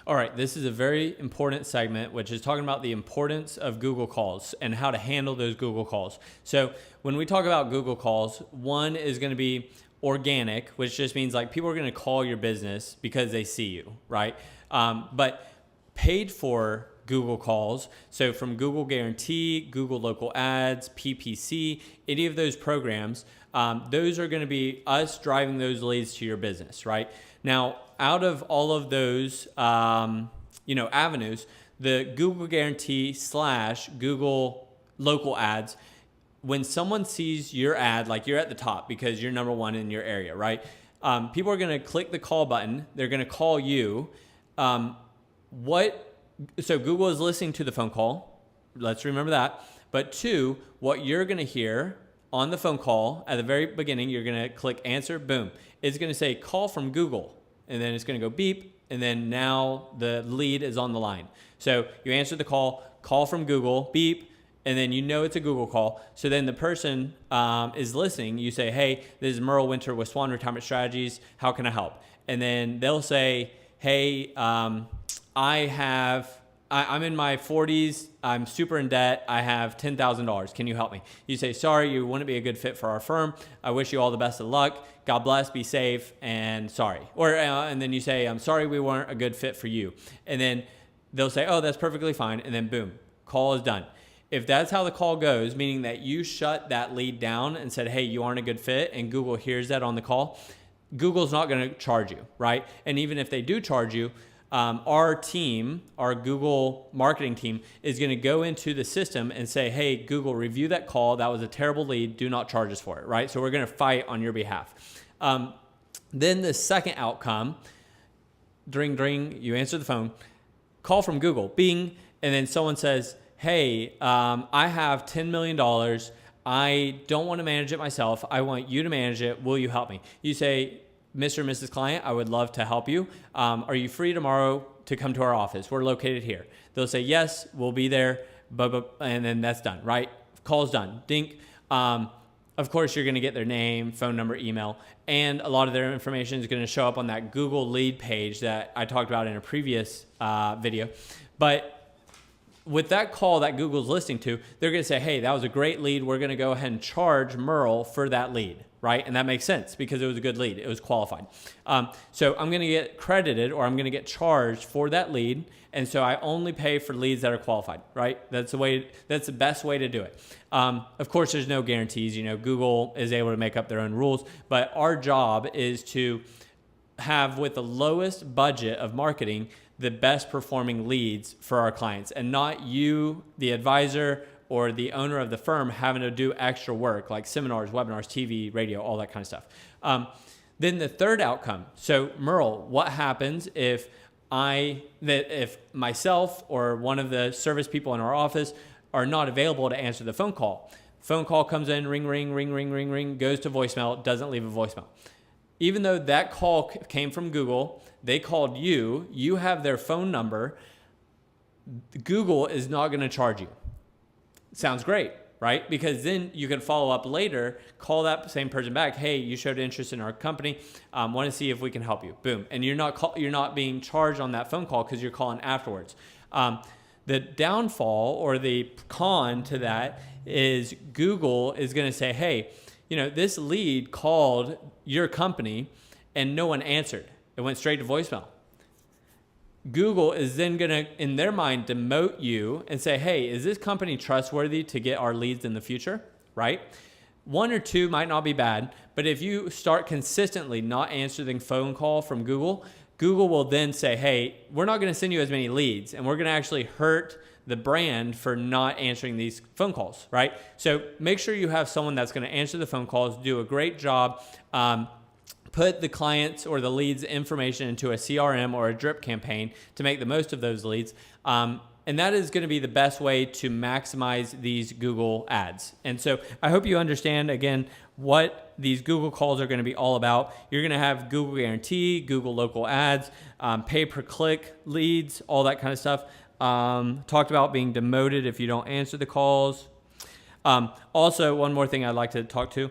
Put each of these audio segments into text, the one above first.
All right, this is a very important segment, which is talking about the importance of Google calls and how to handle those Google calls. So when we talk about Google calls, one is going to be organic, which just means like people are going to call your business because they see you, right? But paid for Google calls, so from Google Guarantee, Google Local Ads, PPC, any of those programs, those are going to be us driving those leads to your business, right? Now, out of all of those, avenues, the Google Guarantee / Google Local Ads, when someone sees your ad, like you're at the top because you're number one in your area, right? People are going to click the call button. They're going to call you. So Google is listening to the phone call. Let's remember that. But two, what you're going to hear on the phone call at the very beginning, you're going to click answer, boom. It's going to say call from Google, and then it's going to go beep, and then now the lead is on the line. So you answer the call from Google, beep, and then you know it's a Google call. So then the person is listening. You say, hey, this is Merle Winter with Swan Retirement Strategies. How can I help? And then they'll say, hey, I'm in my 40s. I'm super in debt. I have $10,000. Can you help me? You say, sorry, you wouldn't be a good fit for our firm. I wish you all the best of luck. God bless, be safe, and sorry. And then you say, I'm sorry we weren't a good fit for you. And then they'll say, oh, that's perfectly fine. And then boom, call is done. If that's how the call goes, meaning that you shut that lead down and said, hey, you aren't a good fit, and Google hears that on the call, Google's not going to charge you, right? And even if they do charge you, our team, our Google marketing team, is going to go into the system and say, hey, Google, review that call. That was a terrible lead. Do not charge us for it, right? So we're going to fight on your behalf. Then the second outcome, dring, you answer the phone, call from Google, bing, and then someone says, hey, I have $10 million. I don't want to manage it myself. I want you to manage it. Will you help me? You say, Mr. and Mrs. Client, I would love to help you. Are you free tomorrow to come to our office? We're located here. They'll say, yes, we'll be there, and then that's done, right? Call's done, dink. Of course, you're going to get their name, phone number, email, and a lot of their information is going to show up on that Google lead page that I talked about in a previous video. But with that call that Google's listening to, they're going to say, hey, that was a great lead. We're going to go ahead and charge Merle for that lead, right? And that makes sense because it was a good lead. It was qualified. So I'm going to get credited, or I'm going to get charged for that lead. And so I only pay for leads that are qualified, right? That's the best way to do it. Of course, there's no guarantees. Google is able to make up their own rules, but our job is to have, with the lowest budget of marketing, the best performing leads for our clients, and not you, the advisor, or the owner of the firm having to do extra work like seminars, webinars, TV, radio, all that kind of stuff. Then the third outcome. So Merle, what happens if myself or one of the service people in our office are not available to answer the phone call? Phone call comes in, ring, ring, ring, ring, ring, ring, goes to voicemail, doesn't leave a voicemail. Even though that call came from Google, they called you, you have their phone number, Google is not going to charge you. Sounds great, right? Because then you can follow up later, call that same person back. Hey, you showed interest in our company. Want to see if we can help you. Boom. And you're not being charged on that phone call because you're calling afterwards. The downfall or the con to that is Google is going to say, hey, this lead called your company and no one answered. It went straight to voicemail. Google is then going to, in their mind, demote you and say, hey, is this company trustworthy to get our leads in the future, right? One or two might not be bad, but if you start consistently not answering phone call from Google, Google will then say, hey, we're not going to send you as many leads, and we're going to actually hurt the brand for not answering these phone calls, right? So make sure you have someone that's going to answer the phone calls, do a great job, put the clients or the leads information into a CRM or a drip campaign to make the most of those leads. And that is going to be the best way to maximize these Google ads. And so I hope you understand, again, what these Google calls are going to be all about. You're going to have Google Guarantee, Google Local Ads, pay-per-click leads, all that kind of stuff. Talked about being demoted if you don't answer the calls. Also, one more thing I'd like to talk to.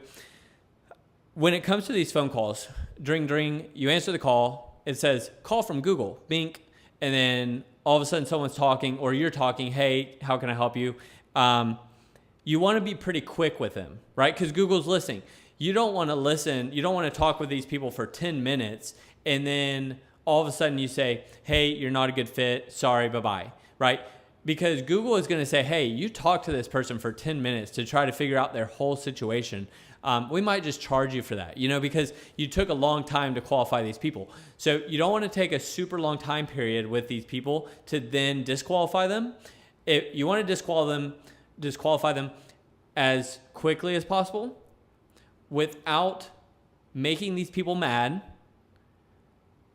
When it comes to these phone calls, dring, you answer the call. It says, call from Google, bink. and then all of a sudden someone's talking or you're talking, hey, how can I help you? You want to be pretty quick with them, right? Because Google's listening. You don't want to listen. You don't want to talk with these people for 10 minutes and then all of a sudden you say, hey, you're not a good fit. Sorry, bye-bye, right? Because Google is going to say, hey, you talked to this person for 10 minutes to try to figure out their whole situation. We might just charge you for that, because you took a long time to qualify these people. So you don't want to take a super long time period with these people to then disqualify them. If you want to disqualify them as quickly as possible without making these people mad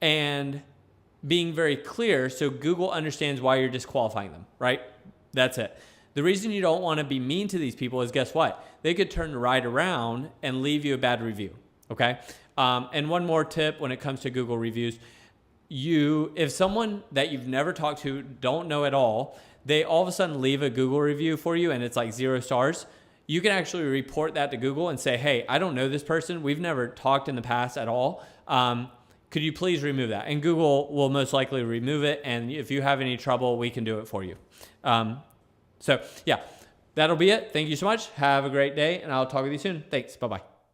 and being very clear so Google understands why you're disqualifying them, right? That's it. The reason you don't want to be mean to these people is, guess what? They could turn right around and leave you a bad review, okay? And one more tip when it comes to Google reviews, if someone that you've never talked to, don't know at all, they all of a sudden leave a Google review for you and it's like 0 stars, you can actually report that to Google and say, hey, I don't know this person. We've never talked in the past at all. Could you please remove that? And Google will most likely remove it. And if you have any trouble, we can do it for you. So yeah, that'll be it. Thank you so much. Have a great day and I'll talk with you soon. Thanks. Bye-bye.